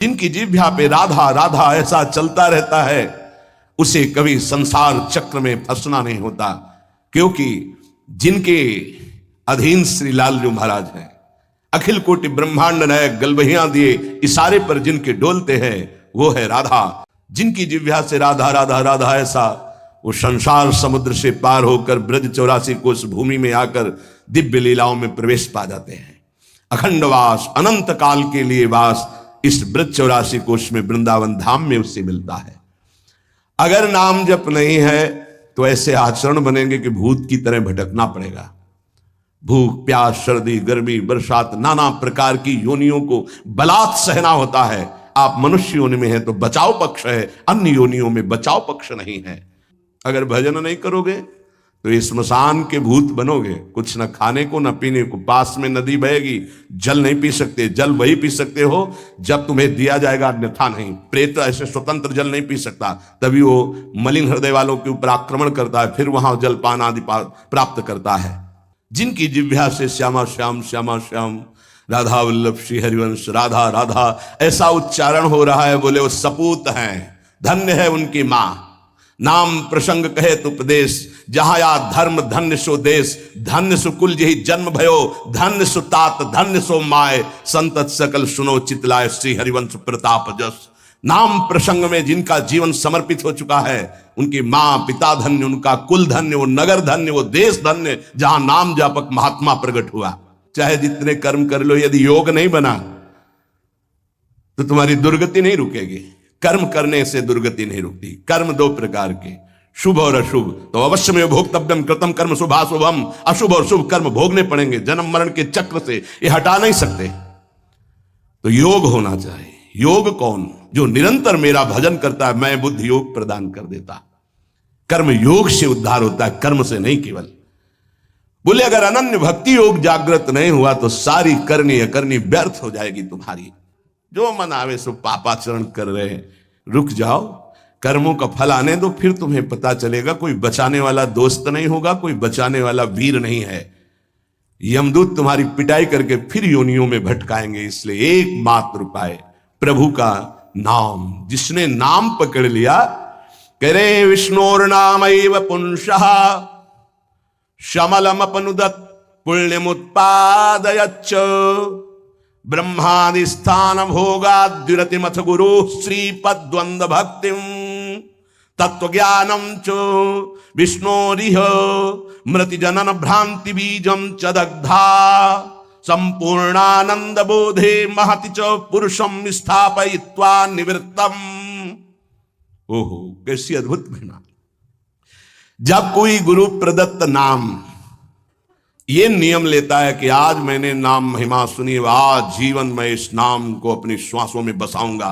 जिनकी जिह्वा पे राधा राधा ऐसा चलता रहता है, उसे कभी संसार चक्र में फंसना नहीं होता, क्योंकि जिनके अधीन श्री लालजू महाराज हैं, अखिल कोटि ब्रह्मांड नायक गलबहियां दिए इशारे पर जिनके डोलते हैं, वो है राधा। जिनकी जिह्वा से राधा राधा राधा ऐसा, वो संसार समुद्र से पार होकर ब्रज 84 कोस भूमि में आकर दिव्य लीलाओं में प्रवेश पा जाते हैं। अखंड वास, अनंत काल के लिए वास इस ब्रज 84 कोस में वृंदावन धाम में उससे मिलता है। अगर नाम जप नहीं है तो ऐसे आचरण बनेंगे कि भूत की तरह भटकना पड़ेगा। भूख प्यास सर्दी गर्मी बरसात नाना प्रकार की योनियों को बलात् सहना होता है। आप मनुष्य योनि में हैं तो बचाव पक्ष है, अन्य योनियों में बचाव पक्ष नहीं है। अगर भजन नहीं करोगे तो इस स्मशान के भूत बनोगे, कुछ न खाने को न पीने को। पास में नदी बहेगी, जल नहीं पी सकते, जल वही पी सकते हो जब तुम्हें दिया जाएगा, अन्यथा नहीं। प्रेत ऐसे स्वतंत्र जल नहीं पी सकता, तभी वो मलिन हृदय वालों के ऊपर आक्रमण करता है, फिर वहां जलपान आदि प्राप्त करता है। जिनकी जिह्वा से श्यामा श्याम श्यामा श्याम राधा वल्लभ श्री हरिवंश राधा राधा ऐसा उच्चारण हो रहा है, बोले वो सपूत हैं, धन्य है उनकी मां। नाम प्रसंग कहे तो उपदेश, जहां या धर्म धन्य सो देश। धन्य सो कुल यही जन्म भयो, धन्य सो तात धन्य सो माय। संतत सकल सुनो चितलाय श्री हरिवंश प्रताप जस। नाम प्रसंग में जिनका जीवन समर्पित हो चुका है, उनकी मां पिता धन्य, उनका कुल धन्य, वो नगर धन्य, वो देश धन्य, जहां नाम जापक महात्मा प्रकट हुआ। चाहे जितने कर्म कर लो, यदि योग नहीं बना तो तुम्हारी दुर्गति नहीं रुकेगी। कर्म करने से दुर्गति नहीं रुकती। कर्म दो प्रकार के, शुभ और अशुभ। तो अवश्य में भोक्तव्यम कृतम कर्म शुभाशुभम। अशुभ और शुभ कर्म भोगने पड़ेंगे, जन्म मरण के चक्र से ये हटा नहीं सकते। तो योग होना चाहिए। योग कौन? जो निरंतर मेरा भजन करता है, मैं बुद्धि योग प्रदान कर देता। कर्म योग से उद्धार होता है, कर्म से नहीं केवल। बोले अगर अनन्य भक्ति योग जागृत नहीं हुआ तो सारी करनी अकरनी व्यर्थ हो जाएगी तुम्हारी। जो मन आवे सो पापाचरण कर रहे हैं, रुक जाओ, कर्मों का फल आने दो, फिर तुम्हें पता चलेगा। कोई बचाने वाला दोस्त नहीं होगा, कोई बचाने वाला वीर नहीं है। यमदूत तुम्हारी पिटाई करके फिर योनियों में भटकाएंगे। इसलिए एकमात्र उपाय प्रभु का नाम। जिसने नाम पकड़ लिया, कह रहे विष्णुर नामैव पुंसः शमलमपनुदत् पुण्यमुत्पादयच्च ब्रह्मादि स्थान भोगाद्विरतिमथ गुरु श्रीपद्वंद भक्तिम तत्वज्ञानम च विष्णोरिह मृति जनन भ्रांति बीजम च दग्धा संपूर्णानंद बोधे महति च पुरुषम स्थापयित्वा निवृत्तम। ओहो, कैसी अद्भुत महिमा। जब कोई गुरु प्रदत्त नाम ये नियम लेता है कि आज मैंने नाम महिमा सुनी, आज जीवन में इस नाम को अपनी श्वासों में बसाऊंगा,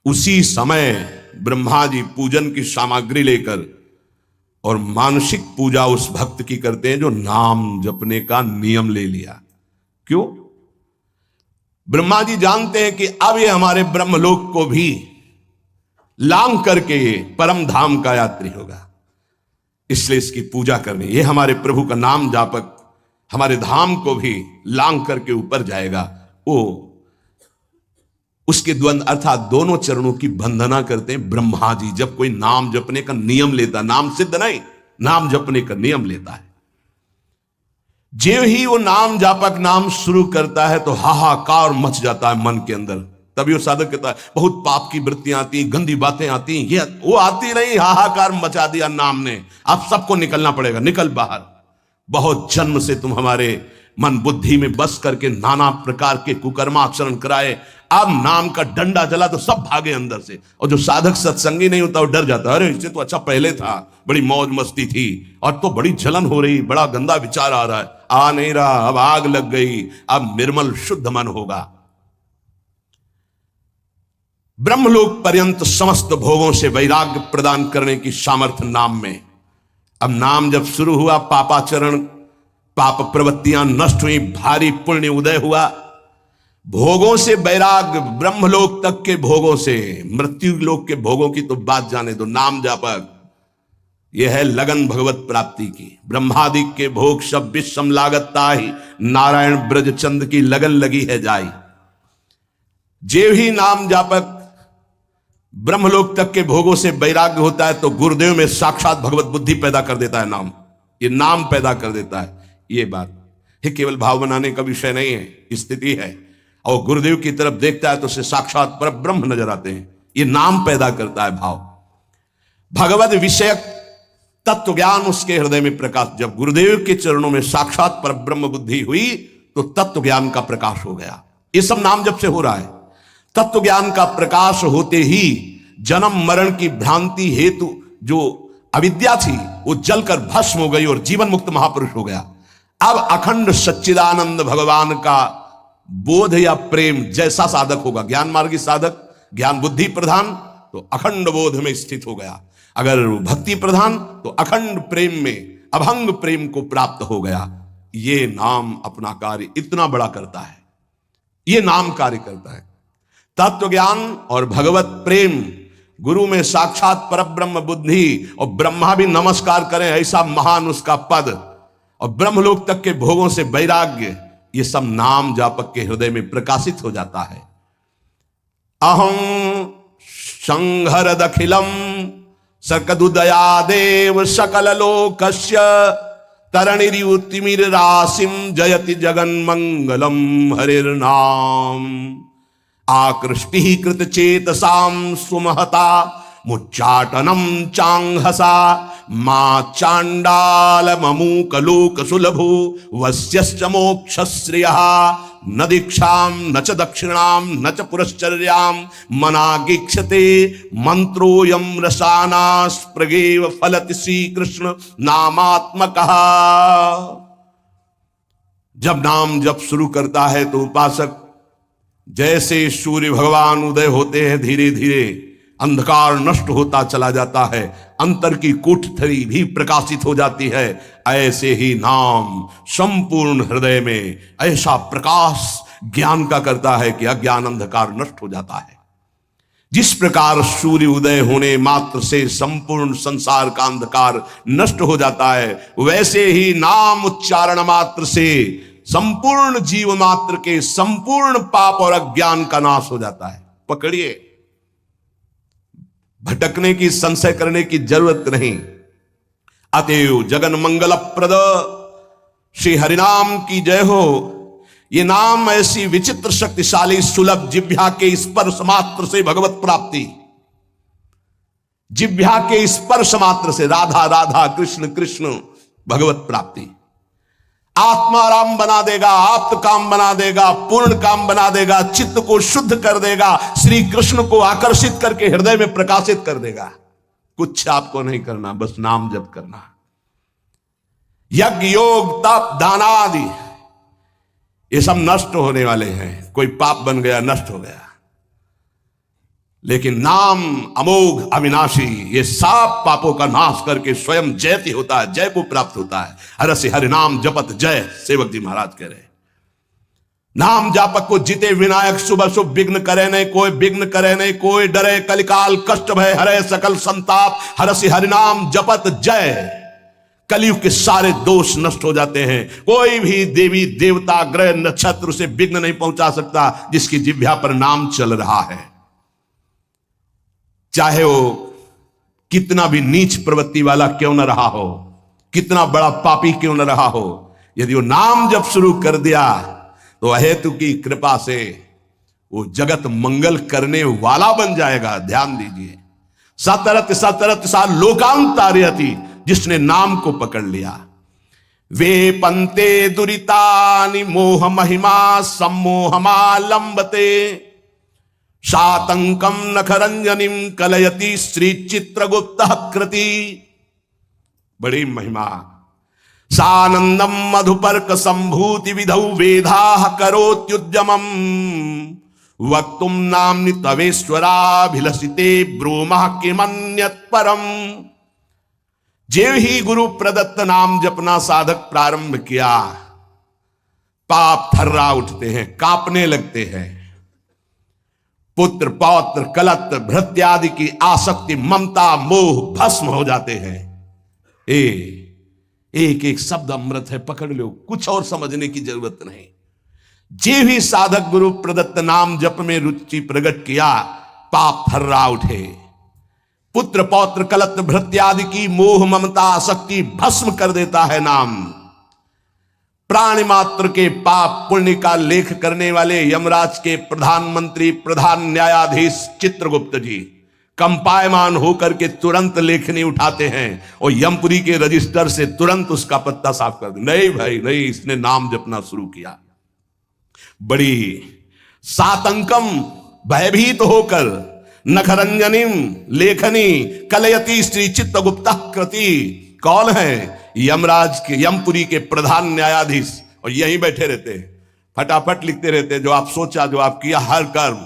उसी समय ब्रह्मा जी पूजन की सामग्री लेकर और मानसिक पूजा उस भक्त की करते हैं जो नाम जपने का नियम ले लिया। क्यों? ब्रह्मा जी जानते हैं कि अब ये हमारे ब्रह्मलोक को भी लांघ करके परम धाम का यात्री होगा, इसलिए इसकी पूजा करनी। ये हमारे प्रभु का नाम जापक हमारे धाम को भी लांघ करके ऊपर जाएगा। वो उसके द्वंद अर्थात दोनों चरणों की वंदना करते हैं ब्रह्मा जी। जब कोई नाम जपने का नियम लेता, नाम सिद्ध नहीं, नाम जपने का नियम लेता है, जो ही वो नाम जापक नाम शुरू करता है तो हाहाकार मच जाता है मन के अंदर। तभी वो साधक कहता है बहुत पाप की वृत्तियां आती, गंदी बातें आती, ये वो आती नहीं, हाहाकार मचा दिया नाम ने, अब सबको निकलना पड़ेगा, निकल बाहर। बहुत जन्म से तुम हमारे मन बुद्धि में बस करके नाना प्रकार के कुकर्माचरण कराए, अब नाम का डंडा चला तो सब भागे अंदर से। और जो साधक सत्संगी नहीं होता वो डर जाता है, अरे इससे तो अच्छा पहले था, बड़ी मौज मस्ती थी, और तो बड़ी जलन हो रही, बड़ा गंदा विचार आ रहा है। आ नहीं रहा, अब आग लग गई, अब निर्मल शुद्ध मन होगा। ब्रह्मलोक पर्यंत समस्त भोगों से वैराग्य प्रदान करने की सामर्थ्य नाम में। अब नाम जब शुरू हुआ, पापाचरण पाप प्रवृत्तियां नष्ट हुई, भारी पुण्य उदय हुआ, भोगों से वैराग्य, ब्रह्मलोक तक के भोगों से, मृत्यु लोक के भोगों की तो बात जाने दो। नाम जापक यह है लगन भगवत प्राप्ति की। ब्रह्मादि के भोग सब विषम लागत ताहि, नारायण ब्रज चंद की लगन लगी है जाई। जे ही नाम जापक ब्रह्मलोक तक के भोगों से वैराग्य होता है तो गुरुदेव में साक्षात भगवत बुद्धि पैदा कर देता है। नाम, ये नाम पैदा कर देता है। ये बात ये केवल भाव बनाने का विषय नहीं है, स्थिति है। और गुरुदेव की तरफ देखता है तो उसे साक्षात पर ब्रह्म नजर आते हैं। ये नाम पैदा करता है भाव। भगवत विषयक तत्व ज्ञान उसके हृदय में प्रकाश, जब गुरुदेव के चरणों में साक्षात पर ब्रह्म बुद्धि हुई तो तत्व ज्ञान का प्रकाश हो गया। ये सब नाम जब से हो रहा है। तत्व ज्ञान का प्रकाश होते ही जन्म मरण की भ्रांति हेतु जो अविद्या थी वो जलकर भस्म हो गई और जीवन मुक्त महापुरुष हो गया। अब अखंड सच्चिदानंद भगवान का बोध या प्रेम जैसा साधक होगा, ज्ञान मार्गी साधक, ज्ञान बुद्धि प्रधान, तो अखंड बोध में स्थित हो गया। अगर भक्ति प्रधान तो अखंड प्रेम में, अभंग प्रेम को प्राप्त हो गया। ये नाम अपना कार्य इतना बड़ा करता है। ये नाम कार्य करता है। तत्व ज्ञान और भगवत प्रेम, गुरु में साक्षात परब्रह्म बुद्धि, और ब्रह्मा भी नमस्कार करें ऐसा महान उसका पद, और ब्रह्मलोक तक के भोगों से वैराग्य, ये सब नाम जापक के हृदय में प्रकाशित हो जाता है। अहं संहरदखिलम सकदुदयादेव सकल लोकस्य तरणिरियुतिमिर राशिम जयति जगन्मंगलम हरिर्नाम। आकृष्टि कृत चेतसाम सुमहता मुच्चाटनम चांहसा मां चांडाल ममूक लोक सुलभो वस्यश्च मोक्षश्रियः न दीक्षाम न च दक्षिणाम न च पुरश्चर्याम मनागीक्षते मंत्रोयम रसानास्प्रगेव फलति श्री कृष्ण नामात्मकः। जब नाम जप शुरू करता है तो उपासक जैसे सूर्य भगवान उदय होते हैं, धीरे धीरे अंधकार नष्ट होता चला जाता है, अंतर की कोठरी भी प्रकाशित हो जाती है। ऐसे ही नाम संपूर्ण हृदय में ऐसा प्रकाश ज्ञान का करता है कि अज्ञान अंधकार नष्ट हो जाता है। जिस प्रकार सूर्य उदय होने मात्र से संपूर्ण संसार का अंधकार नष्ट हो जाता है, वैसे ही नाम उच्चारण मात्र से संपूर्ण जीव मात्र के संपूर्ण पाप और अज्ञान का नाश हो जाता है। पकड़िए, भटकने की, संशय करने की जरूरत नहीं। अतएव जगन मंगल प्रद श्री हरिनाम की जय हो। ये नाम ऐसी विचित्र शक्तिशाली सुलभ जिह्वा के स्पर्श मात्र से भगवत प्राप्ति, जिह्वा के स्पर्श मात्र से राधा राधा कृष्ण कृष्ण भगवत प्राप्ति। आत्माराम बना देगा, आप्त काम बना देगा, पूर्ण काम बना देगा, चित्त को शुद्ध कर देगा, श्री कृष्ण को आकर्षित करके हृदय में प्रकाशित कर देगा। कुछ आपको नहीं करना, बस नाम जप करना। यज्ञ योग तप दान आदि ये सब नष्ट होने वाले हैं। कोई पाप बन गया, नष्ट हो गया, लेकिन नाम अमोघ अविनाशी ये सब पापों का नाश करके स्वयं जयति होता है, जय को प्राप्त होता है। हरसि हरि नाम जपत जय, सेवक जी महाराज कह रहे। नाम जापक को जिते विनायक, शुभ शुभ विघ्न करे नहीं कोई, विघ्न करे नहीं कोई, डरे कलिकाल कष्ट भय हरे सकल संताप। हरसि हरि नाम जपत जय। कलयुग के सारे दोष नष्ट हो जाते हैं। कोई भी देवी देवता ग्रह नक्षत्र उसे विघ्न नहीं पहुंचा सकता जिसकी जिह्वा पर नाम चल रहा है। चाहे वो कितना भी नीच प्रवृत्ति वाला क्यों न रहा हो, कितना बड़ा पापी क्यों न रहा हो, यदि वो नाम जब शुरू कर दिया तो अहेतु की कृपा से वो जगत मंगल करने वाला बन जाएगा। ध्यान दीजिए, सतरत सतरत सा लोकांतार्यति, जिसने नाम को पकड़ लिया। वे पंते दुरितानि मोह महिमा सम्मोहमालंबते शातंकम नखरंजनिम कलयति श्री चित्रगुप्त कृति। बड़ी महिमा। सानंदम मधुपर्क संभूति विधौ वेदाः करोत्युद्यमम् वक्तुम नाम्नि तवेश्वराभिलषिते ब्रूमः किमन्यत् परम। जेव ही गुरु प्रदत्त नाम जपना साधक प्रारंभ किया, पाप थर्रा उठते हैं, कांपने लगते हैं। पुत्र पौत्र कलत्र भृत्यादि की आसक्ति ममता मोह भस्म हो जाते हैं। एक एक शब्द अमृत है, पकड़ लो, कुछ और समझने की जरूरत नहीं। जे भी साधक गुरु प्रदत्त नाम जप में रुचि प्रकट किया, पाप थर्रा उठे। पुत्र पौत्र कलत्र भृत्यादि की मोह ममता आसक्ति भस्म कर देता है नाम। प्राणी मात्र के पाप पुण्य का लेख करने वाले यमराज के प्रधानमंत्री प्रधान न्यायाधीश चित्रगुप्त जी कंपायमान होकर के तुरंत लेखनी उठाते हैं और यमपुरी के रजिस्टर से तुरंत उसका पत्ता साफ कर दे। नहीं भाई नहीं, इसने नाम जपना शुरू किया। बड़ी सातंकम भयभीत होकर नखरंजनिम लेखनी कलयति श्री चित्रगुप्ता कृति। कौन है? यमराज के यमपुरी के प्रधान न्यायाधीश, और यहीं बैठे रहते हैं, फटाफट लिखते रहते हैं। जो आप सोचा, जो आप किया, हर कर्म,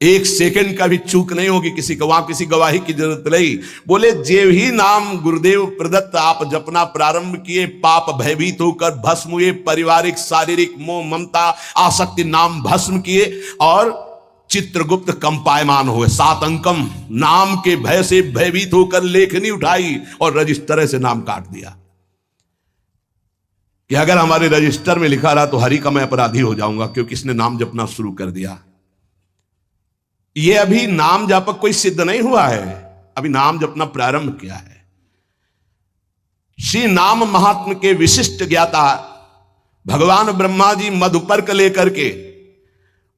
एक सेकंड का भी चूक नहीं होगी किसी को, वहां किसी गवाही की जरूरत नहीं। बोले जे ही नाम गुरुदेव प्रदत्त आप जपना प्रारंभ किए, पाप भयभीत होकर भस्म हुए, पारिवारिक शारीरिक मोह ममता आसक्ति नाम भस्म किए और चित्रगुप्त कंपायमान हुए। सात अंकम नाम के भय से भयभीत होकर लेखनी उठाई और रजिस्टर से नाम काट दिया कि अगर हमारे रजिस्टर में लिखा रहा तो हरि का मैं अपराधी हो जाऊंगा, क्योंकि इसने नाम जपना शुरू कर दिया। ये अभी नाम जापक कोई सिद्ध नहीं हुआ है, अभी नाम जपना प्रारंभ किया है। श्री नाम महात्म के विशिष्ट ज्ञाता भगवान ब्रह्मा जी मधुपर्क लेकर के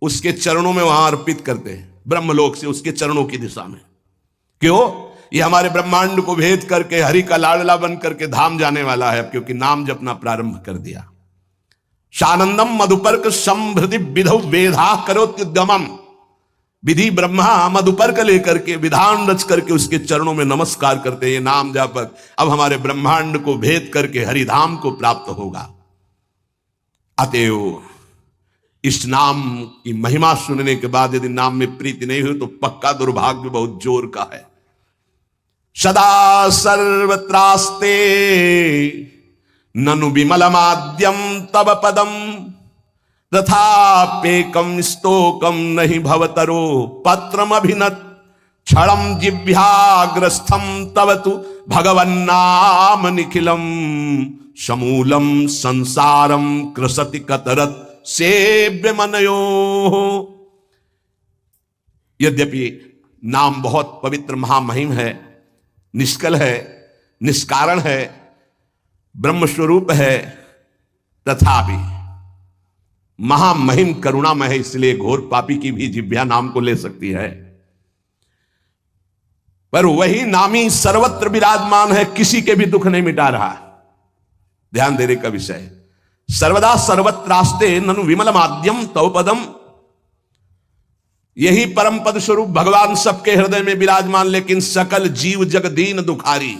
उसके चरणों में वहां अर्पित करते हैं, ब्रह्मलोक से उसके चरणों की दिशा में। क्यों? ये हमारे ब्रह्मांड को भेद करके हरि का लाडला बन करके धाम जाने वाला है, क्योंकि नाम जपना प्रारंभ कर दिया। शानंदम मधुपर्क संभृति विधौ वेधा करोत्युद्गमम। विधि ब्रह्मा मधुपर्क लेकर के विधान रच करके उसके चरणों में नमस्कार करते हैं। नाम जापक अब हमारे ब्रह्मांड को भेद करके हरिधाम को प्राप्त होगा। अतएव इस नाम की महिमा सुनने के बाद यदि नाम में प्रीति नहीं हुई तो पक्का दुर्भाग्य बहुत जोर का है। सदा सर्वत्रास्ते ननु विमलमाद्यम तब पदम तथापेकम स्तोकम नहीं भवतरो पत्रम अभिनत क्षणम जिह्वाग्रस्थम तव तु भगवन्नाम निखिलम समूलम संसारम कृसति कतरत सेव्य मनयो। यद्यपि नाम बहुत पवित्र महामहिम है, निष्कल है, निष्कारण है, ब्रह्मस्वरूप है, तथापि महामहिम करुणामय है, इसलिए घोर पापी की भी जिह्वा नाम को ले सकती है। पर वही नामी सर्वत्र विराजमान है, किसी के भी दुख नहीं मिटा रहा। ध्यान देने का विषय, सर्वदा सर्वत्रास्ते ननु विमल माध्यम तव पदम। यही परम पद स्वरूप भगवान सबके हृदय में विराजमान, लेकिन सकल जीव जग दीन दुखारी।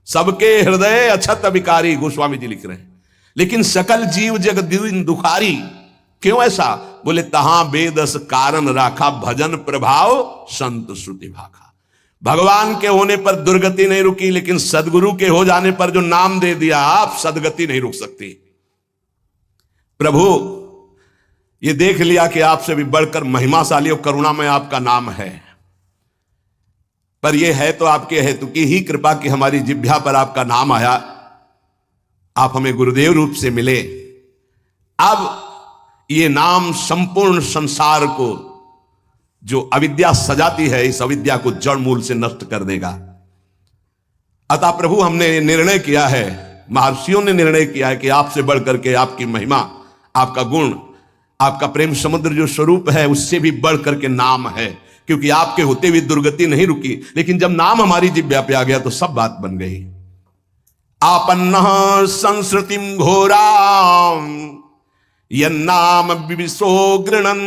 सबके हृदय अछत विकारी, गोस्वामी जी लिख रहे हैं, लेकिन सकल जीव जग दीन दुखारी। क्यों ऐसा? बोले तहां बेदस कारण राखा भजन प्रभाव संत श्रुति भाखा। भगवान के होने पर दुर्गति नहीं रुकी, लेकिन सदगुरु के हो जाने पर जो नाम दे दिया आप, सदगति नहीं रुक सकती। प्रभु ये देख लिया कि आपसे भी बढ़कर महिमाशाली और करुणामय आपका नाम है, पर यह है तो आपके हेतु की ही कृपा कि हमारी जिह्वा पर आपका नाम आया, आप हमें गुरुदेव रूप से मिले। अब ये नाम संपूर्ण संसार को जो अविद्या सजाती है, इस अविद्या को जड़ मूल से नष्ट कर देगा। अतः प्रभु हमने निर्णय किया है, महर्षियों ने निर्णय किया है कि आपसे बढ़कर के आपकी महिमा, आपका गुण, आपका प्रेम समुद्र जो स्वरूप है, उससे भी बढ़कर के नाम है। क्योंकि आपके होते हुए दुर्गति नहीं रुकी, लेकिन जब नाम हमारी जिह्वा पे आ गया तो सब बात बन गई। आपन्नः संस्कृतिम घोराम यन्नाम विविशो गृणन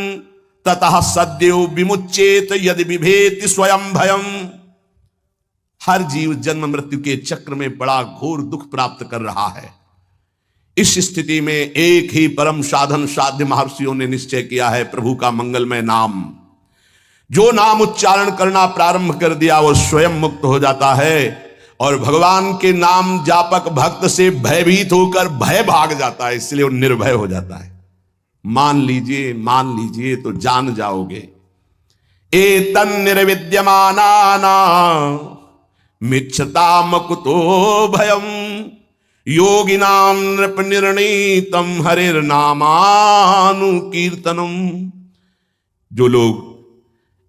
ततः सद्यो विमुच्येत यदि विभेति स्वयं भयम। हर जीव जन्म मृत्यु के चक्र में बड़ा घोर दुख प्राप्त कर रहा है। इस स्थिति में एक ही परम साधन साध्य महर्षियों ने निश्चय किया है, प्रभु का मंगलमय नाम। जो नाम उच्चारण करना प्रारंभ कर दिया वो स्वयं मुक्त हो जाता है, और भगवान के नाम जापक भक्त से भयभीत होकर भय भाग जाता है, इसलिए वो निर्भय हो जाता है। मान लीजिए तो जान जाओगे। एतन् निर्विद्यमानाना मिच्छताम कुतो भयम योगिनाम नृप निर्णीतम हरिर नामानुकीर्तनम। जो लोग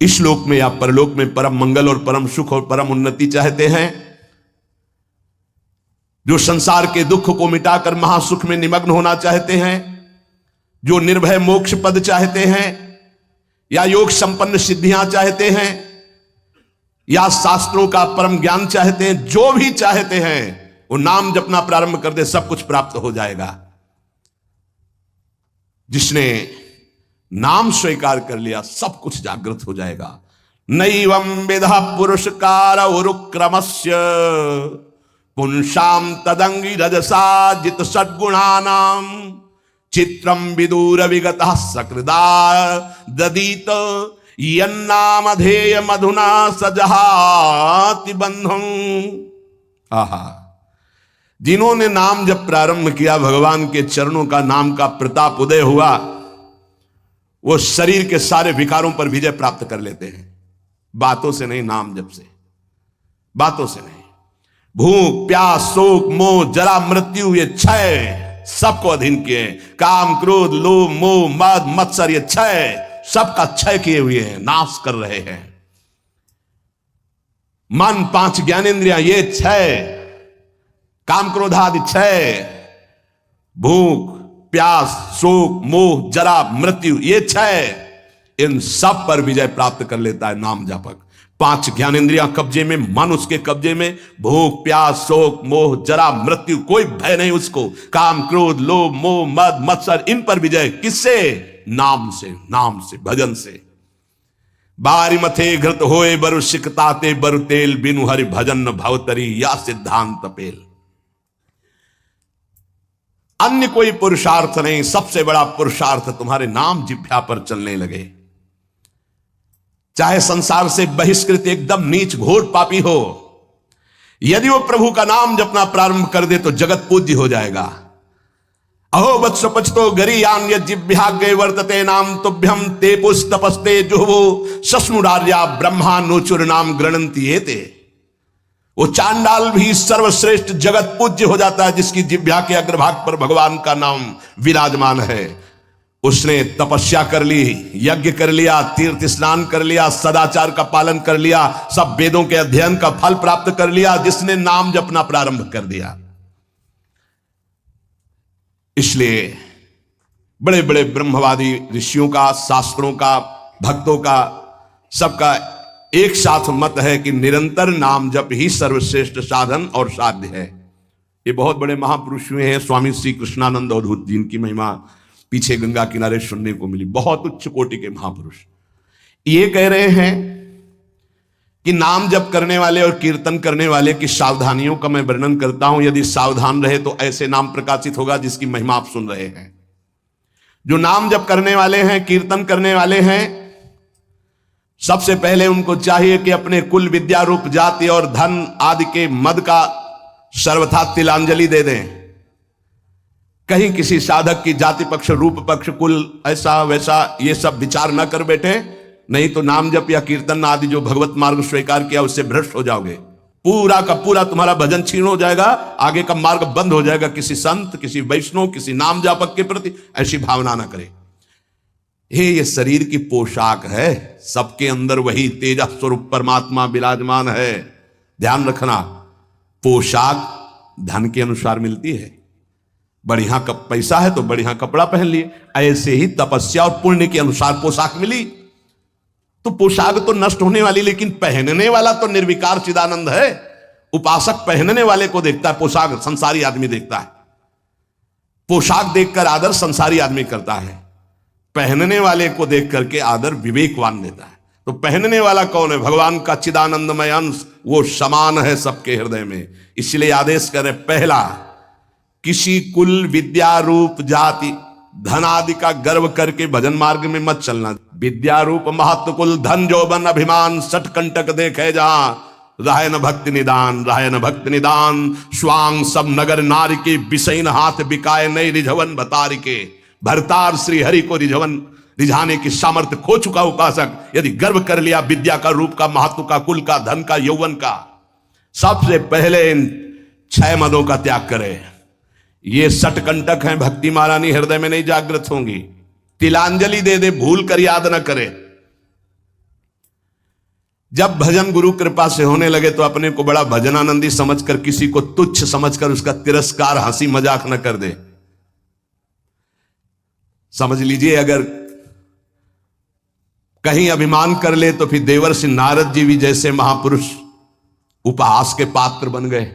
इस लोक में या परलोक में परम मंगल और परम सुख और परम उन्नति चाहते हैं, जो संसार के दुख को मिटाकर महासुख में निमग्न होना चाहते हैं, जो निर्भय मोक्ष पद चाहते हैं, या योग संपन्न सिद्धियां चाहते हैं, या शास्त्रों का परम ज्ञान चाहते हैं, जो भी चाहते हैं वो नाम जपना प्रारंभ कर दे, सब कुछ प्राप्त हो जाएगा। जिसने नाम स्वीकार कर लिया सब कुछ जागृत हो जाएगा। नैवं विधा पुरुषकार उरुक्रमस्य पुंसाम तदंगी रजसा जित सद्गुणानाम चित्रम विदूर विगतः सकृदा ददीत यन्नामधेय मधुना सजहाति बंधं। आहा, जिन्होंने नाम जब प्रारंभ किया, भगवान के चरणों का नाम का प्रताप उदय हुआ, वो शरीर के सारे विकारों पर विजय प्राप्त कर लेते हैं। बातों से नहीं, नाम जप से, बातों से नहीं। भूख प्यास शोक मोह जरा मृत्यु ये क्षय सबको अधीन किए। काम क्रोध लोभ मोह मद मत्सर ये क्षय सबका क्षय किए हुए हैं, नाश कर रहे हैं। मन पांच ज्ञानेंद्रियां ये क्षय, काम क्रोधादि क्षय, भूख प्यास शोक मोह जरा मृत्यु ये क्षय, इन सब पर विजय प्राप्त कर लेता है नाम जापक। पांच ज्ञानेंद्रियां कब्जे में, मन उसके कब्जे में, भूख प्यास शोक मोह जरा मृत्यु कोई भय नहीं उसको। काम क्रोध लोभ मोह मद मत्सर इन पर विजय किससे? नाम से, नाम से, भजन से। बारी मथे घृत होए बरु सिकताते बरु तेल बिनु हरि भजन न भवतरी या सिद्धांत पेल। अन्य कोई पुरुषार्थ नहीं, सबसे बड़ा पुरुषार्थ तुम्हारे नाम जिह्वा पर चलने लगे। चाहे संसार से बहिष्कृत एकदम नीच घोर पापी हो, यदि वो प्रभु का नाम जपना प्रारंभ कर दे तो जगत पूज्य हो जाएगा। अहो वत्स पचतो गरीयान यज्जिभ्याग्रे वर्तते नाम तुभ्यम ते पुस्तपस्ते जुहवो सस्नुरार्या ब्रह्मा नोचुर नाम गृणंति एते। वो चांडाल भी सर्वश्रेष्ठ जगत पूज्य हो जाता है जिसकी जिह्वा के अग्रभाग पर भगवान का नाम विराजमान है। उसने तपस्या कर ली, यज्ञ कर लिया, तीर्थ स्नान कर लिया, सदाचार का पालन कर लिया, सब वेदों के अध्ययन का फल प्राप्त कर लिया जिसने नाम जपना प्रारंभ कर दिया। इसलिए बड़े बड़े ब्रह्मवादी ऋषियों का, शास्त्रों का, भक्तों का, सबका एक साथ मत है कि निरंतर नाम जप ही सर्वश्रेष्ठ साधन और साध्य है। ये बहुत बड़े महापुरुष हुए हैं, स्वामी श्री कृष्णानंद अवधूत, जिनकी महिमा पीछे गंगा किनारे सुनने को मिली, बहुत उच्च कोटि के महापुरुष। ये कह रहे हैं कि नाम जप करने वाले और कीर्तन करने वाले की सावधानियों का मैं वर्णन करता हूं। यदि सावधान रहे तो ऐसे नाम प्रकाशित होगा जिसकी महिमा आप सुन रहे हैं। जो नाम जप करने वाले हैं, कीर्तन करने वाले हैं, सबसे पहले उनको चाहिए कि अपने कुल विद्या रूप जाति और धन आदि के मद का सर्वथा तिलांजलि दे दें। कहीं किसी साधक की जाति पक्ष रूप पक्ष कुल ऐसा वैसा ये सब विचार न कर बैठे, नहीं तो नाम जप या कीर्तन आदि जो भगवत मार्ग स्वीकार किया उससे भ्रष्ट हो जाओगे। पूरा का पूरा तुम्हारा भजन छीन हो जाएगा, आगे का मार्ग बंद हो जाएगा। किसी संत, किसी वैष्णव, किसी नाम जापक के प्रति ऐसी भावना ना करे। ये शरीर की पोशाक है, सबके अंदर वही तेज स्वरूप परमात्मा विराजमान है। ध्यान रखना, पोशाक धन के अनुसार मिलती है। बढ़िया पैसा है तो बढ़िया कपड़ा पहन लिए, ऐसे ही तपस्या और पुण्य के अनुसार पोशाक मिली। तो पोशाक तो नष्ट होने वाली, लेकिन पहनने वाला तो निर्विकार चिदानंद है। उपासक पहनने वाले को देखता है, पोशाक संसारी आदमी देखता है। पोशाक देखकर आदर संसारी आदमी करता है, पहनने वाले को देख करके आदर विवेकवान देता है। तो पहनने वाला कौन है? भगवान का चिदानंदमय अंश, वो समान है सबके हृदय में। इसलिए आदेश करे, पहला, किसी कुल विद्या रूप जाति धन आदि का गर्व करके भजन मार्ग में मत चलना। विद्या रूप महत्व कुल धन जौबन अभिमान सठ कंटक देखे जहां राय न भक्ति निदान, राय न भक्ति निदान। स्वांग सब नगर नारी के विषयन हाथ बिकाए नहीं रिझवन भतारी के। भरतार श्री हरि को रिझवन रिझाने की सामर्थ्य खो चुका उपासक यदि गर्व कर लिया विद्या का, रूप का, महत्व का, कुल का, धन का, यौवन का, सबसे पहले इन 6 मदों का त्याग करे। ये सटकंटक हैं, भक्ति महारानी हृदय में नहीं जागृत होंगी। तिलांजलि दे दे, भूल कर याद न करे। जब भजन गुरु कृपा से होने लगे तो अपने को बड़ा भजनानंदी समझकर, किसी को तुच्छ समझकर उसका तिरस्कार, हंसी मजाक न कर दे। समझ लीजिए, अगर कहीं अभिमान कर ले तो फिर देवर्षि नारद जी भी जैसे महापुरुष उपहास के पात्र बन गए।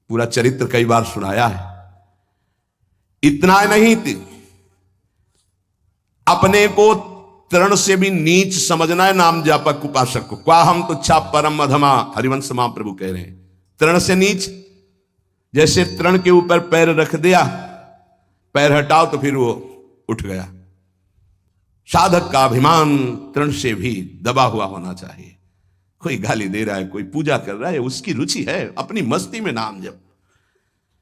पूरा चरित्र कई बार सुनाया है। इतना नहीं, अपने को तृण से भी नीच समझना है नाम जापक उपासक को। क्वा हम तुच्छा परम अधमा, हरिवंश महाप्रभु कह रहे हैं। तृण से नीच, जैसे तृण के ऊपर पैर रख दिया, पैर हटाओ तो फिर वो उठ गया। साधक का अभिमान तृण से भी दबा हुआ होना चाहिए। कोई गाली दे रहा है, कोई पूजा कर रहा है, उसकी रुचि है, अपनी मस्ती में नाम जप।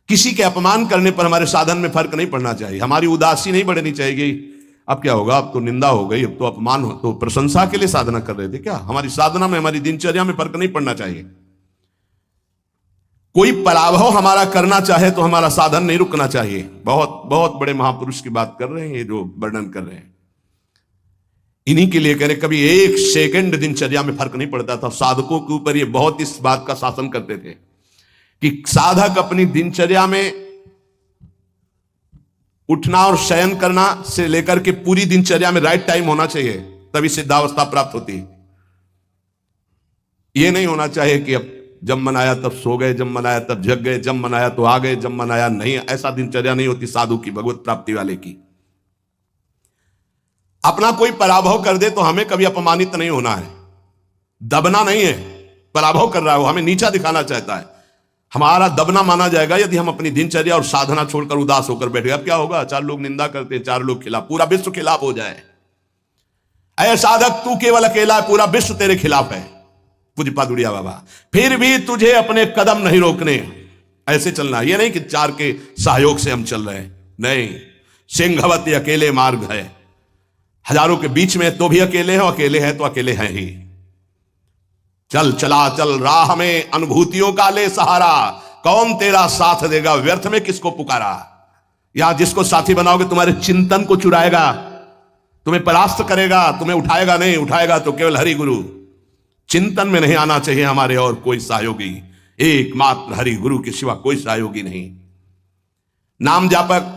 किसी के अपमान करने पर हमारे साधन में फर्क नहीं पड़ना चाहिए, हमारी उदासी नहीं बढ़नी चाहिए। अब क्या होगा, अब तो निंदा हो गई, अब तो अपमान हो, तो प्रशंसा के लिए साधना कर रहे थे क्या? हमारी साधना में, हमारी दिनचर्या में फर्क नहीं पड़ना चाहिए। कोई पराभव हमारा करना चाहे तो हमारा साधन नहीं रुकना चाहिए। बहुत बहुत बड़े महापुरुष की बात कर रहे हैं, जो वर्णन कर रहे हैं, इन्हीं के लिए कह रहे। कभी एक सेकंड दिनचर्या में फर्क नहीं पड़ता था। साधकों के ऊपर ये बहुत इस बात का शासन करते थे कि साधक अपनी दिनचर्या में उठना और शयन करना से लेकर के पूरी दिनचर्या में राइट टाइम होना चाहिए, तभी सिद्धावस्था प्राप्त होती है। यह नहीं होना चाहिए कि अब जब मन आया तब सो गए, जब मन आया तब जग गए, जब मन आया तो आ गए, जब मन आया नहीं। ऐसा दिनचर्या नहीं होती साधु की, भगवत प्राप्ति वाले की। अपना कोई पराभव कर दे तो हमें कभी अपमानित नहीं होना है, दबना नहीं है। पराभव कर रहा है वो, हमें नीचा दिखाना चाहता है, हमारा दबना माना जाएगा यदि हम अपनी दिनचर्या और साधना छोड़कर उदास होकर बैठे। अब क्या होगा, 4 लोग निंदा करते हैं, 4 लोग खिलाफ, पूरा विश्व खिलाफ हो जाए। ऐ साधक, तू केवल अकेला है, पूरा विश्व तेरे खिलाफ है। पूज्य पादुड़िया बाबा, फिर भी तुझे अपने कदम नहीं रोकने, ऐसे चलना। ये नहीं कि 4 के सहयोग से हम चल रहे हैं, नहीं। सिंहवती अकेले मार्ग है, हजारों के बीच में तो भी अकेले हो, अकेले हैं तो अकेले हैं ही। चल चला चल राह में, अनुभूतियों का ले सहारा, कौन तेरा साथ देगा, व्यर्थ में किसको पुकारा। यहां जिसको साथी बनाओगे तुम्हारे चिंतन को चुराएगा, तुम्हें परास्त करेगा, तुम्हें उठाएगा नहीं, उठाएगा तो केवल हरि गुरु। चिंतन में नहीं आना चाहिए हमारे और कोई सहयोगी, एकमात्र हरि गुरु के सिवा कोई सहयोगी नहीं। नाम जापक,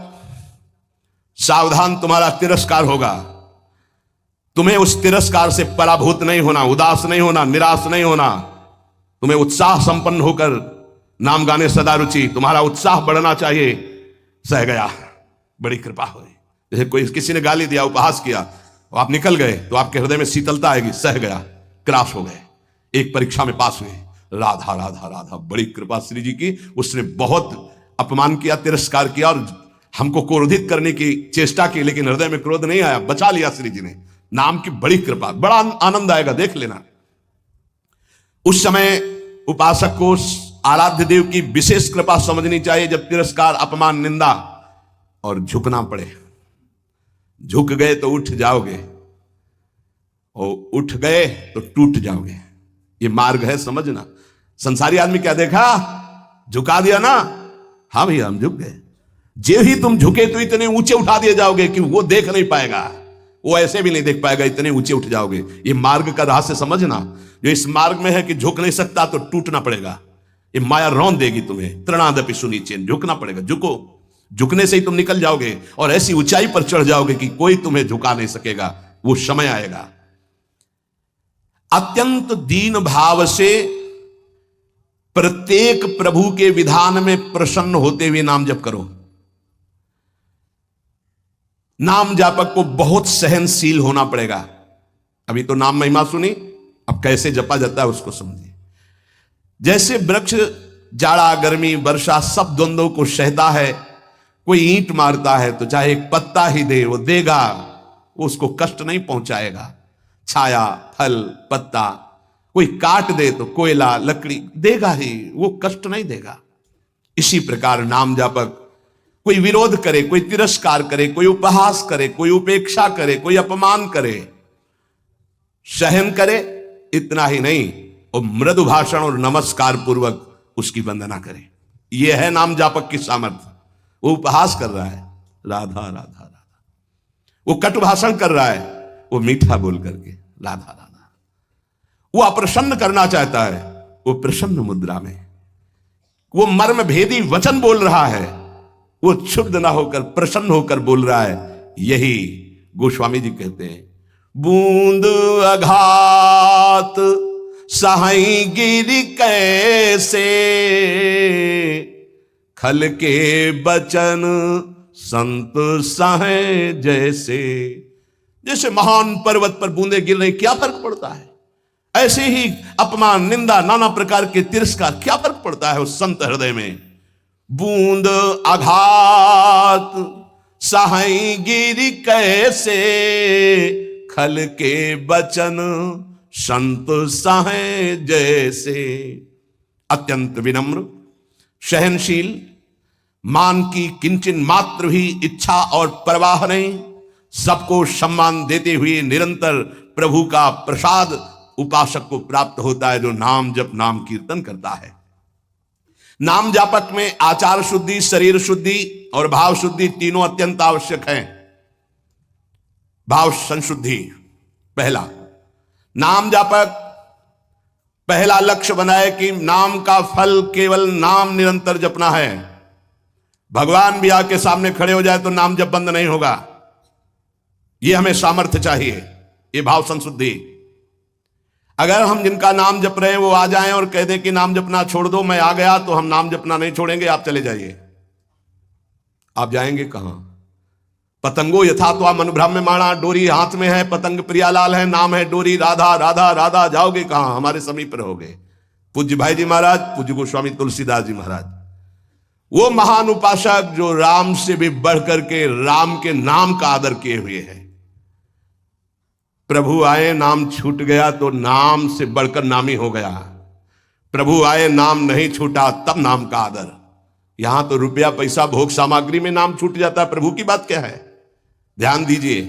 सावधान, तुम्हारा तिरस्कार होगा। तुम्हें उस तिरस्कार से पराभूत नहीं होना, उदास नहीं होना, निराश नहीं होना। तुम्हें उत्साह संपन्न होकर नाम गाने सदा रुचि, तुम्हारा उत्साह बढ़ना चाहिए। सह गया, बड़ी कृपा हुई। जैसे कोई किसी ने गाली दिया, उपहास किया, तो आप निकल गए तो आपके हृदय में शीतलता आएगी। सह गया, क्रॉस हो गए, एक परीक्षा में पास हुए। राधा राधा राधा, बड़ी कृपा श्री जी की। उसने बहुत अपमान किया, तिरस्कार किया और हमको क्रोधित करने की चेष्टा की, लेकिन हृदय में क्रोध नहीं आया, बचा लिया श्री जी ने। नाम की बड़ी कृपा, बड़ा आनंद आएगा, देख लेना। उस समय उपासक को आराध्य देव की विशेष कृपा समझनी चाहिए, जब तिरस्कार, अपमान, निंदा और झुकना पड़े। झुक गए तो उठ जाओगे, और उठ गए तो टूट जाओगे। ये मार्ग है, समझना। संसारी आदमी क्या देखा, झुका दिया ना, हाँ भैया हम झुक गए। जे ही तुम झुके तो इतने ऊंचे उठा दिए जाओगे कि वो देख नहीं पाएगा, वो ऐसे भी नहीं देख पाएगा, इतने ऊंचे उठ जाओगे। ये मार्ग का रहस्य समझना। जो इस मार्ग में है कि झुक नहीं सकता तो टूटना पड़ेगा, ये माया रौंद देगी तुम्हें। तृणादपि सुनीचे, झुकना पड़ेगा। झुको, झुकने से ही तुम निकल जाओगे और ऐसी ऊंचाई पर चढ़ जाओगे कि कोई तुम्हें झुका नहीं सकेगा। वो समय आएगा। अत्यंत दीन भाव से प्रत्येक प्रभु के विधान में प्रसन्न होते हुए नाम जप करो। नाम जापक को बहुत सहनशील होना पड़ेगा। अभी तो नाम महिमा सुनी, अब कैसे जपा जाता है उसको समझिए। जैसे वृक्ष जाड़ा, गर्मी, वर्षा सब द्वंद्वों को सहता है। कोई ईंट मारता है तो चाहे एक पत्ता ही दे, वो देगा, वो उसको कष्ट नहीं पहुंचाएगा। छाया, फल, पत्ता, कोई काट दे तो कोयला, लकड़ी देगा ही, वो कष्ट नहीं देगा। इसी प्रकार नाम जापक कोई विरोध करे, कोई तिरस्कार करे, कोई उपहास करे, कोई उपेक्षा करे, कोई अपमान करे, सहन करे, इतना ही नहीं, और मृदु भाषण और नमस्कार पूर्वक उसकी वंदना करे। यह है नाम जापक की सामर्थ्य। वो उपहास कर रहा है, राधा राधा राधा। वो कटु भाषण कर रहा है, वो मीठा बोल करके राधा राधा। वो अप्रसन्न करना चाहता है, वो प्रसन्न मुद्रा में। वो मर्म भेदी वचन बोल रहा है, वो क्षुब्ध ना होकर प्रसन्न होकर बोल रहा है। यही गोस्वामी जी कहते हैं, बूंद अघात सहाई गिरी कैसे, खल के बचन संत सहे जैसे। जैसे महान पर्वत पर बूंदे गिर रही, क्या फर्क पड़ता है? ऐसे ही अपमान, निंदा, नाना प्रकार के तिरस्कार, क्या फर्क पड़ता है उस संत हृदय में? बूंद आघात सहाई गिरी कैसे, खल के बचन संत सहे जैसे। अत्यंत विनम्र, सहनशील, मान की किंचन मात्र भी इच्छा और परवाह नहीं, सबको सम्मान देते हुए निरंतर प्रभु का प्रसाद उपासक को प्राप्त होता है, जो नाम जप नाम कीर्तन करता है। नाम जापक में आचार शुद्धि, शरीर शुद्धि और भाव शुद्धि तीनों अत्यंत आवश्यक हैं। भाव संशुद्धि पहला। नाम जापक पहला लक्ष्य बनाए कि नाम का फल केवल नाम निरंतर जपना है। भगवान भी आके सामने खड़े हो जाए तो नाम जप बंद नहीं होगा। यह हमें सामर्थ्य चाहिए, ये भाव संशुद्धि। अगर हम जिनका नाम जप रहे हैं वो आ जाएं और कह दें कि नाम जपना छोड़ दो, मैं आ गया, तो हम नाम जपना नहीं छोड़ेंगे, आप चले जाइए। आप जाएंगे कहां? पतंगो यथा तो मनुभ्रम्यमाणा, डोरी हाथ में है, पतंग प्रियालाल है, नाम है डोरी, राधा राधा राधा। जाओगे कहां? हमारे समीप रहोगे। पूज्य भाई जी महाराज, पूज्य गोस्वामी तुलसीदास जी महाराज, वो महान उपासक जो राम से भी बढ़ करके राम के नाम का आदर किए हुए हैं। प्रभु आए, नाम छूट गया तो नाम से बढ़कर नामी हो गया। प्रभु आए, नाम नहीं छूटा, तब नाम का आदर। यहां तो रुपया पैसा भोग सामग्री में नाम छूट जाता है, प्रभु की बात क्या है? ध्यान दीजिए।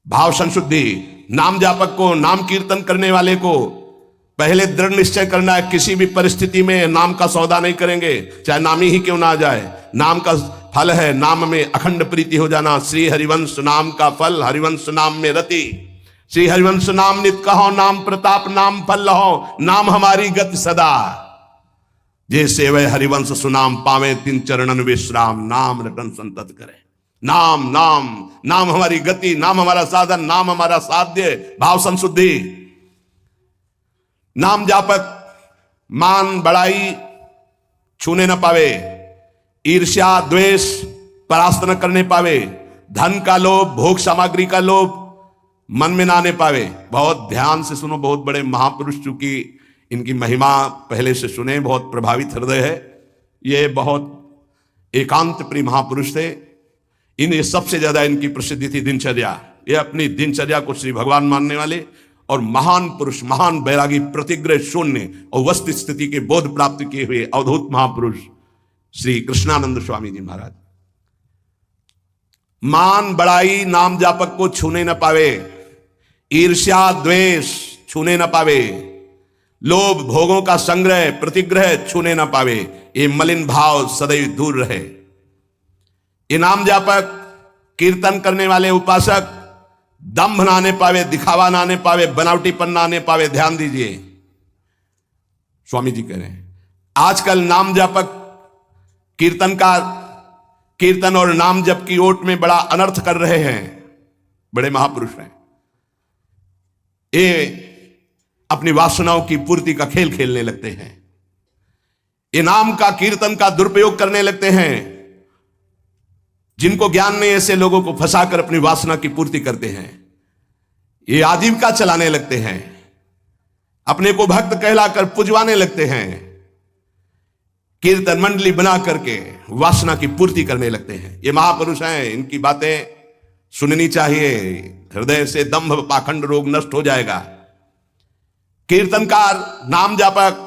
भाव संशुद्धि, नाम जापक को, नाम कीर्तन करने वाले को पहले दृढ़ निश्चय करना है, किसी भी परिस्थिति में नाम का सौदा नहीं करेंगे, चाहे नामी ही क्यों ना जाए। नाम का फल है नाम में अखंड प्रीति हो जाना। श्री हरिवंश नाम का फल, हरिवंश नाम में रति। श्री हरिवंश नाम नित कहो, नाम प्रताप नाम फल लहो, नाम हमारी गति सदा। जैसे वह हरिवंश सुनाम पावे, तिन चरणन विश्राम, नाम रटन संतत करे। नाम नाम नाम हमारी गति, नाम हमारा साधन, नाम हमारा साध्य। भाव संशुद्धि। नाम जापक मान बड़ाई छूने न पावे, ईर्ष्या द्वेष परास्त न करने पावे, धन का लोभ, भोग सामग्री का लोभ मन में ना आने पावे। बहुत ध्यान से सुनो, बहुत बड़े महापुरुष, चूंकि इनकी महिमा पहले से सुने, बहुत प्रभावित हृदय है। ये बहुत एकांत प्रिय महापुरुष थे। इन्हें सबसे ज्यादा इनकी प्रसिद्धि थी दिनचर्या। ये अपनी दिनचर्या को श्री भगवान मानने वाले और महान पुरुष, महान बैरागी, प्रतिग्रह शून्य और वस्तु स्थिति के बोध प्राप्त किए हुए अवधूत महापुरुष श्री कृष्णानंद स्वामी जी महाराज। मान बड़ाई नाम जापक को छूने न पावे, ईर्ष्या द्वेष छूने न पावे, लोभ भोगों का संग्रह प्रतिग्रह छूने न पावे। ये मलिन भाव सदैव दूर रहे। ये नाम जापक कीर्तन करने वाले उपासक दंभ ना आने पावे, दिखावा ना आने पावे, बनावटीपन ना आने पावे। ध्यान दीजिए, स्वामी जी कह रहे हैं आजकल नाम जापक कीर्तनकार कीर्तन और नाम जप की ओट में बड़ा अनर्थ कर रहे हैं। बड़े महापुरुष हैं, ये अपनी वासनाओं की पूर्ति का खेल खेलने लगते हैं। ये नाम का कीर्तन का दुरुपयोग करने लगते हैं। जिनको ज्ञान नहीं, ऐसे लोगों को फंसाकर अपनी वासना की पूर्ति करते हैं। ये आजीविका चलाने लगते हैं, अपने को भक्त कहलाकर पुजवाने लगते हैं, कीर्तन मंडली बना करके वासना की पूर्ति करने लगते हैं। ये महापुरुष हैं, इनकी बातें सुननी चाहिए। हृदय से दंभ पाखंड रोग नष्ट हो जाएगा। कीर्तनकार नाम जापक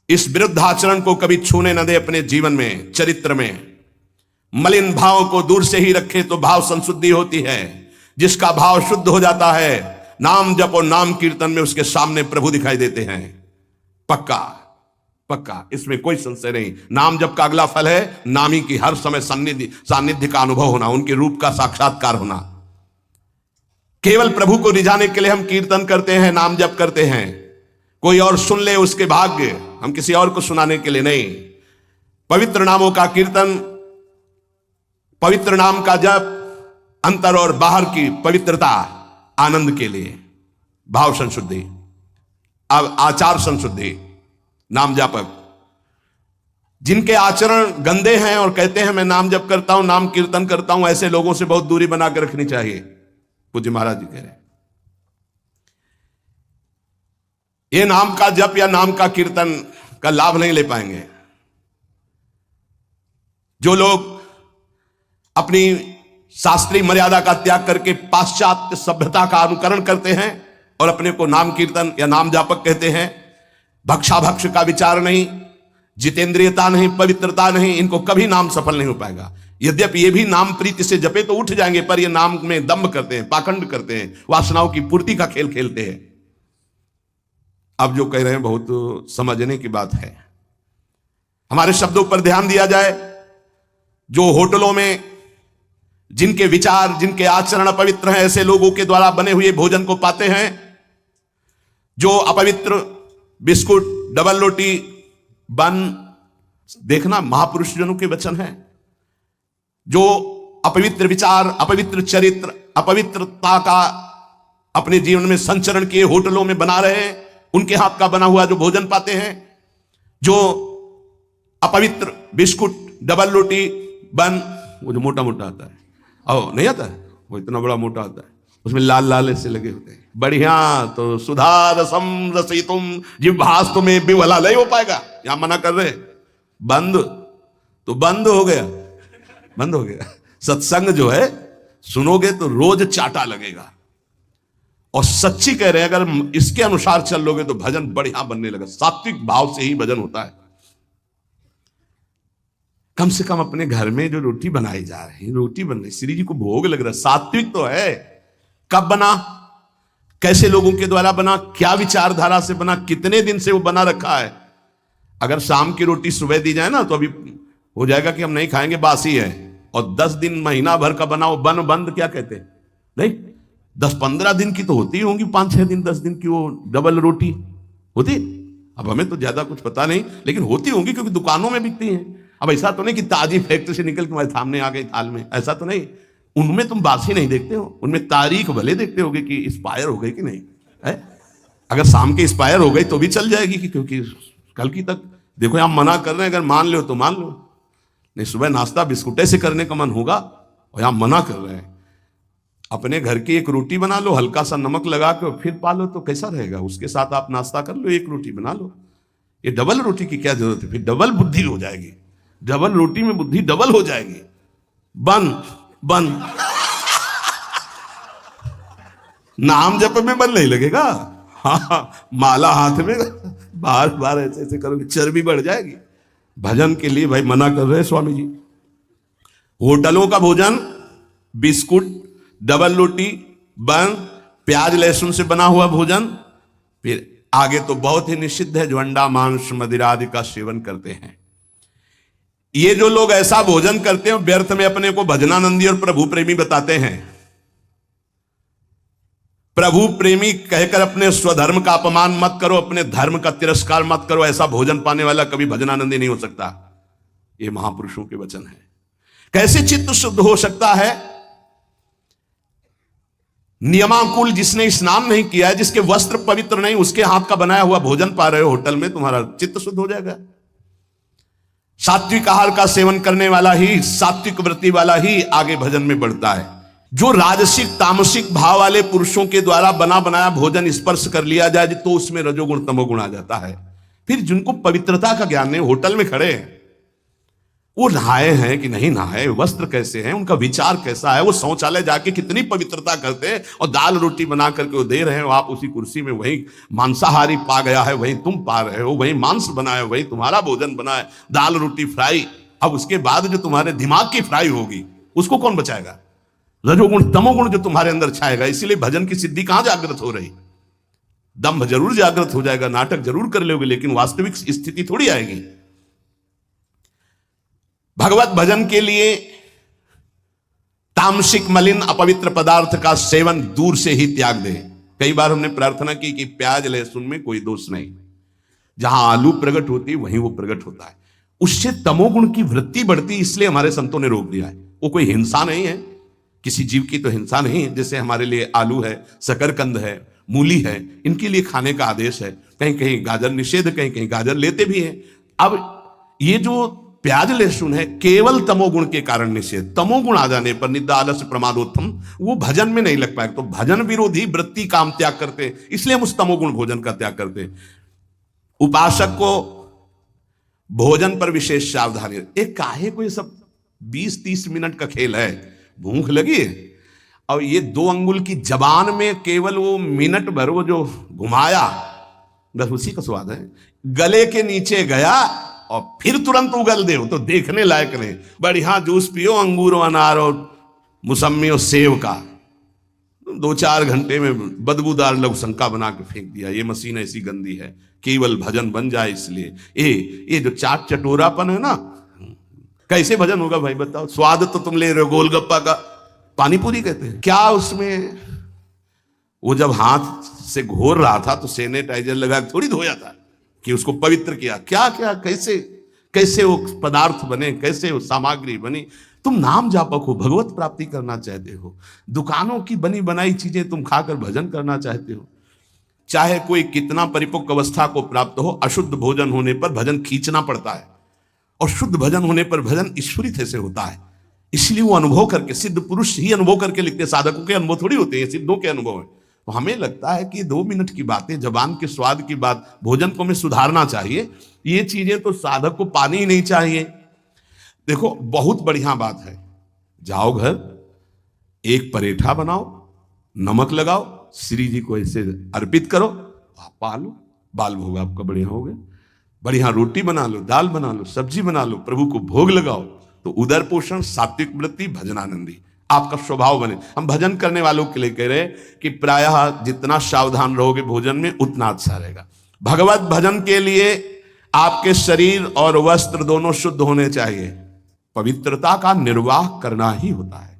इस विरुद्ध आचरण को कभी छूने न दे अपने जीवन में, चरित्र में। मलिन भाव को दूर से ही रखे तो भाव संशुद्धि होती है। जिसका भाव शुद्ध हो जाता है, नाम जप और नाम कीर्तन में उसके सामने प्रभु दिखाई देते हैं। पक्का पक्का, इसमें कोई संशय नहीं। नाम जप का अगला फल है नामी की हर समय सानिध्य का अनुभव होना, उनके रूप का साक्षात्कार होना। केवल प्रभु को रिझाने के लिए हम कीर्तन करते हैं, नाम जप करते हैं, कोई और सुन ले उसके भाग्य, हम किसी और को सुनाने के लिए नहीं। पवित्र नामों का कीर्तन, पवित्र नाम का जप अंतर और बाहर की पवित्रता, आनंद के लिए, भाव संशुद्धि, आचार संशुद्धि। नाम जापक जिनके आचरण गंदे हैं और कहते हैं मैं नाम जप करता हूं, नाम कीर्तन करता हूं, ऐसे लोगों से बहुत दूरी बनाकर रखनी चाहिए। पूज्य महाराज जी कह रहे हैं ये नाम का जप या नाम का कीर्तन का लाभ नहीं ले पाएंगे। जो लोग अपनी शास्त्रीय मर्यादा का त्याग करके पाश्चात्य सभ्यता का अनुकरण करते हैं और अपने को नाम कीर्तन या नाम जापक कहते हैं, भक्षाभक्ष का विचार नहीं, जितेंद्रियता नहीं, पवित्रता नहीं, इनको कभी नाम सफल नहीं हो पाएगा। यद्यपि ये भी नाम प्रीति से जपे तो उठ जाएंगे, पर ये नाम में दंभ करते हैं, पाखंड करते हैं, वासनाओं की पूर्ति का खेल खेलते हैं। अब जो कह रहे हैं बहुत समझने की बात है। हमारे शब्दों पर ध्यान दिया जाए। जो होटलों में जिनके विचार, जिनके आचरण अपवित्र हैं, ऐसे लोगों के द्वारा बने हुए भोजन को पाते हैं। जो अपवित्र बिस्कुट, डबल रोटी, बन, देखना महापुरुष जनों के वचन हैं। जो अपवित्र विचार, अपवित्र चरित्र, अपवित्रता का अपने जीवन में संचरण किए होटलों में बना रहे हैं, उनके हाथ का बना हुआ जो भोजन पाते हैं। जो अपवित्र बिस्कुट, डबल रोटी, बन, वो जो मोटा मोटा आता है, ओ नहीं आता है, वो इतना बड़ा मोटा आता है, उसमें लाल लाल ऐसे लगे होते हैं, बढ़िया तो सुधा रसम रसितुम जिह्वास तुम्हें विवला नहीं हो पाएगा। यहां मना कर रहे, बंद तो बंद हो गया, बंद हो गया। सत्संग जो है सुनोगे तो रोज चाटा लगेगा। और सच्ची कह रहे हैं, अगर इसके अनुसार चल लोगे तो भजन बढ़िया बनने लगा। सात्विक भाव से ही भजन होता है। कम से कम अपने घर में जो रोटी बनाई जा रही, रोटी बन रही, श्री जी को भोग लग रहा है, सात्विक तो है। कब बना, कैसे लोगों के द्वारा बना, क्या विचारधारा से बना, कितने दिन से वो बना रखा है। अगर शाम की रोटी सुबह दी जाए ना तो अभी हो जाएगा कि हम नहीं खाएंगे, बासी है। और 10 दिन, महीना भर का बनाओ, बन बंद क्या कहते हैं, नहीं 10-15 दिन की तो होती होंगी, 5-6 दिन 10 दिन की वो डबल रोटी होती। अब हमें तो ज्यादा कुछ पता नहीं, लेकिन होती होंगी क्योंकि दुकानों में बिकती हैं। अब ऐसा तो नहीं कि ताजी फैक्ट्री से निकल तुम्हारे सामने आ गई थाल में, ऐसा तो नहीं। उनमें तुम बासी नहीं देखते हो, उनमें तारीख भले देखते होगे कि एक्सपायर हो गई कि नहीं है। अगर शाम के एक्सपायर हो गई तो भी चल जाएगी कि क्योंकि कल की तक देखो यहां मना कर रहे हैं, अगर मान लो तो मान लो, नहीं सुबह नाश्ता बिस्कुटे से करने का मन होगा और यहां मना कर रहे हैं। अपने घर की एक रोटी बना लो, हल्का सा नमक लगा के फिर पालो तो कैसा रहेगा। उसके साथ आप नाश्ता कर लो, एक रोटी बना लो। ये डबल रोटी की क्या जरूरत है, फिर डबल बुद्धि हो जाएगी, डबल रोटी में बुद्धि डबल हो जाएगी। बन बन नाम जप में मन नहीं लगेगा। हाँ, माला हाथ में बार बार ऐसे ऐसे करोगे, चर्बी बढ़ जाएगी। भजन के लिए भाई मना कर रहे हैं स्वामी जी। होटलों का भोजन, बिस्कुट, डबल रोटी, बन, प्याज लहसुन से बना हुआ भोजन, फिर आगे तो बहुत ही निषिद्ध है जो अंडा मांस मदिरा आदि का सेवन करते हैं। ये जो लोग ऐसा भोजन करते हैं व्यर्थ में अपने को भजनानंदी और प्रभु प्रेमी बताते हैं। प्रभु प्रेमी कहकर अपने स्वधर्म का अपमान मत करो, अपने धर्म का तिरस्कार मत करो। ऐसा भोजन पाने वाला कभी भजनानंदी नहीं हो सकता। ये महापुरुषों के वचन है। कैसे चित्त शुद्ध हो सकता है? नियमानुकूल जिसने स्नान नहीं किया है, जिसके वस्त्र पवित्र नहीं, उसके हाथ का बनाया हुआ भोजन पा रहे हो होटल में, तुम्हारा चित्त शुद्ध हो जाएगा। सात्विक आहार का सेवन करने वाला ही, सात्विक वृत्ति वाला ही आगे भजन में बढ़ता है। जो राजसिक तामसिक भाव वाले पुरुषों के द्वारा बना बनाया भोजन स्पर्श कर लिया जाए तो उसमें रजोगुण तमोगुण आ जाता है। फिर जिनको पवित्रता का ज्ञान नहीं, होटल में खड़े हैं, वो नहाए हैं कि नहीं नहाए, वस्त्र कैसे हैं, उनका विचार कैसा है, वो शौचालय जाके कितनी पवित्रता करते हैं, और दाल रोटी बना करके वो दे रहे हो, आप उसी कुर्सी में वही मांसाहारी पा गया है, वही तुम पा रहे हो, वही मांस बना है, वही तुम्हारा भोजन बना है, दाल रोटी फ्राई। अब उसके बाद जो तुम्हारे दिमाग की फ्राई होगी उसको कौन बचाएगा? रजोगुण तमोगुण जो तुम्हारे अंदर छाएगा। इसीलिए भजन की सिद्धि कहां जागृत हो रही? दंभ जरूर जागृत हो जाएगा, नाटक जरूर कर लोगे, लेकिन वास्तविक स्थिति थोड़ी आएगी। भगवत भजन के लिए तामसिक मलिन अपवित्र पदार्थ का सेवन दूर से ही त्याग दे। कई बार हमने प्रार्थना की कि प्याज लहसुन में कोई दोष नहीं, जहां आलू प्रकट होती वहीं वो प्रकट होता है, उससे तमोगुण की वृत्ति बढ़ती, इसलिए हमारे संतों ने रोक दिया है। वो कोई हिंसा नहीं है, किसी जीव की तो हिंसा नहीं है। जैसे हमारे लिए आलू है, शकरकंद है, मूली है, इनके लिए खाने का आदेश है। कहीं कहीं गाजर निषेध, कहीं कहीं गाजर लेते भी हैं। अब ये जो प्याज लहसुन है केवल तमोगुण के कारण निषेध। तमोगुण आ जाने पर निद्रा आलस्य प्रमादोत्थम वो भजन में नहीं लग पाएगा। तो भजन विरोधी वृत्ति का हम त्याग करते, इसलिए हम उस तमोगुण भोजन का त्याग करते। उपासक को भोजन पर विशेष सावधानी। एक काहे को ये सब 20-30 मिनट का खेल है, भूख लगी है और ये 2 अंगुल की जबान में केवल वो मिनट भर वो जो घुमाया, बस उसी का स्वाद है। गले के नीचे गया और फिर तुरंत उगल दे, तो देखने लायक नहीं। बढ़िया जूस पियो, अंगूर अनार और मुसम्मी और सेव का, 2-4 घंटे में बदबूदार लघुशंका बना के फेंक दिया। ये मशीन ऐसी गंदी है, केवल भजन बन जाए इसलिए। ये जो चाट चटोरापन है ना, कैसे भजन होगा भाई बताओ? स्वाद तो तुम ले रहे हो गोलगप्पा का, पानी पूरी कहते हैं क्या उसमें? वो जब हाथ से घोर रहा था तो सैनिटाइजर लगा के थोड़ी धोया था कि उसको पवित्र किया। क्या क्या कैसे कैसे वो पदार्थ बने, कैसे वो सामग्री बनी। तुम नाम जापक हो, भगवत प्राप्ति करना चाहते हो, दुकानों की बनी बनाई चीजें तुम खाकर भजन करना चाहते हो। चाहे कोई कितना परिपक्व अवस्था को प्राप्त हो, अशुद्ध भोजन होने पर भजन खींचना पड़ता है, और शुद्ध भजन होने पर भजन ईश्वरित से होता है। इसलिए वो अनुभव करके, सिद्ध पुरुष ही अनुभव करके लिखते, साधकों के अनुभव थोड़ी होते हैं, सिद्धों के अनुभव है। तो हमें लगता है कि 2 मिनट की बातें, जबान के स्वाद की बात, भोजन को हमें सुधारना चाहिए। ये चीजें तो साधक को पानी ही नहीं चाहिए। देखो बहुत बढ़िया बात है, जाओ घर, एक परेठा बनाओ, नमक लगाओ, श्री जी को ऐसे अर्पित करो, आप पालो, बाल भोग आपका बढ़िया हो गया। बढ़िया रोटी बना लो, दाल बना लो, सब्जी बना लो, प्रभु को भोग लगाओ, तो उदर पोषण, सात्विक वृत्ति, भजनानंदी आपका स्वभाव बने। हम भजन करने वालों के लिए कह रहे हैं कि प्रायः जितना सावधान रहोगे भोजन में उतना अच्छा रहेगा। भगवत भजन के लिए आपके शरीर और वस्त्र दोनों शुद्ध होने चाहिए। पवित्रता का निर्वाह करना ही होता है।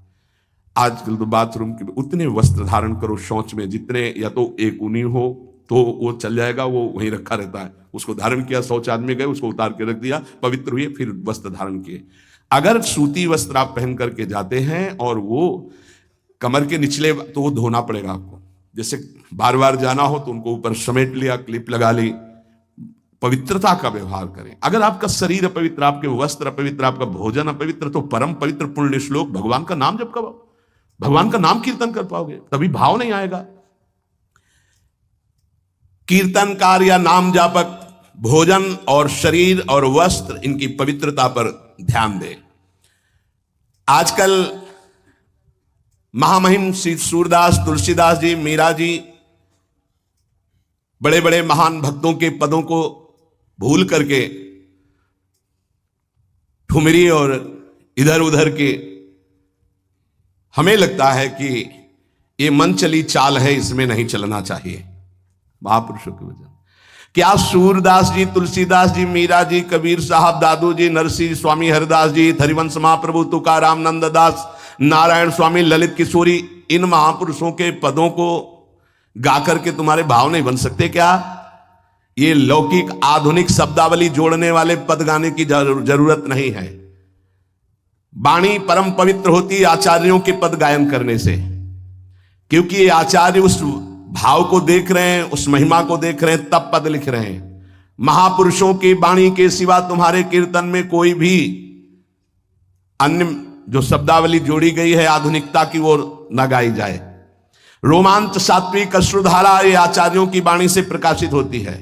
आजकल तो बाथरूम के उतने वस्त्र धारण करो शौच में, जितने, या तो एक ऊनी हो तो वो चल जाएगा, वो वहीं रखा रहता है, उसको धारण किया, शौचालय में गए, उसको उतार के रख दिया, पवित्र हुए, फिर वस्त्र धारण किए। अगर सूती वस्त्र आप पहन करके जाते हैं और वो कमर के निचले, तो वो धोना पड़ेगा आपको। जैसे बार बार जाना हो तो उनको ऊपर समेट लिया, क्लिप लगा ली। पवित्रता का व्यवहार करें। अगर आपका शरीर अपवित्र, आपके वस्त्र अपवित्र, आपका भोजन अपवित्र, तो परम पवित्र पुण्य श्लोक भगवान का नाम जप करो, भगवान का नाम कीर्तन कर पाओगे, तभी भाव नहीं आएगा। कीर्तनकार या नाम जापक भोजन और शरीर और वस्त्र, इनकी पवित्रता पर ध्यान दे। आजकल महामहिम श्री सूरदास, तुलसीदास जी, मीरा जी, बड़े बड़े महान भक्तों के पदों को भूल करके ठुमरी और इधर उधर के, हमें लगता है कि ये मन चली चाल है, इसमें नहीं चलना चाहिए। महापुरुषों के वजह क्या सूरदास जी, तुलसीदास जी, मीरा जी, कबीर साहब, दादू जी, नरसिंह स्वामी, हरिदास जी, हरिवंश महाप्रभु, तुकाराम, नंददास, नारायण स्वामी, ललित किशोरी, इन महापुरुषों के पदों को गा करके तुम्हारे भाव नहीं बन सकते क्या? ये लौकिक आधुनिक शब्दावली जोड़ने वाले पद गाने की जरूरत नहीं है। वाणी परम पवित्र होती है आचार्यों के पद गायन करने से, क्योंकि ये आचार्य उस भाव को देख रहे हैं, उस महिमा को देख रहे हैं, तब पद लिख रहे हैं। महापुरुषों की वाणी के सिवा तुम्हारे कीर्तन में कोई भी अन्य जो शब्दावली जोड़ी गई है आधुनिकता की ओर न गाई जाए। रोमांच, सात्विक, अश्रुधारा ये आचार्यों की वाणी से प्रकाशित होती है।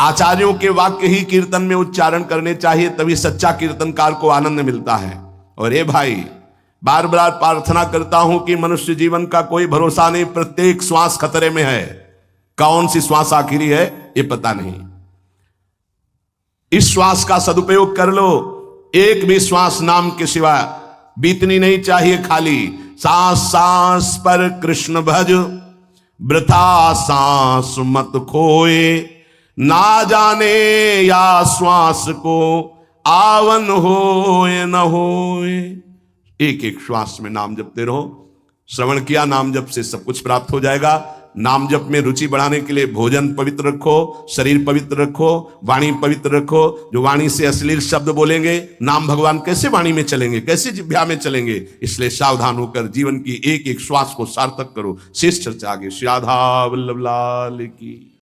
आचार्यों के वाक्य ही कीर्तन में उच्चारण करने चाहिए, तभी सच्चा कीर्तनकार को आनंद मिलता है। और ये भाई, बार बार प्रार्थना करता हूं कि मनुष्य जीवन का कोई भरोसा नहीं, प्रत्येक श्वास खतरे में है। कौन सी श्वास आखिरी है ये पता नहीं। इस श्वास का सदुपयोग कर लो। एक भी श्वास नाम के सिवा बीतनी नहीं चाहिए खाली। सांस सांस पर कृष्ण भज, वृथा सांस मत खोए, ना जाने या श्वास को आवन होए न होए। एक एक श्वास में नाम जपते रहो। श्रवण किया, नाम जप से सब कुछ प्राप्त हो जाएगा। नाम जप में रुचि बढ़ाने के लिए भोजन पवित्र रखो, शरीर पवित्र रखो, वाणी पवित्र रखो। जो वाणी से अश्लील शब्द बोलेंगे, नाम भगवान कैसे वाणी में चलेंगे, कैसे जिह्वा में चलेंगे। इसलिए सावधान होकर जीवन की एक एक श्वास को सार्थक करो। शेष चर्चा आगे। श्री राधा वल्लभ लाल की।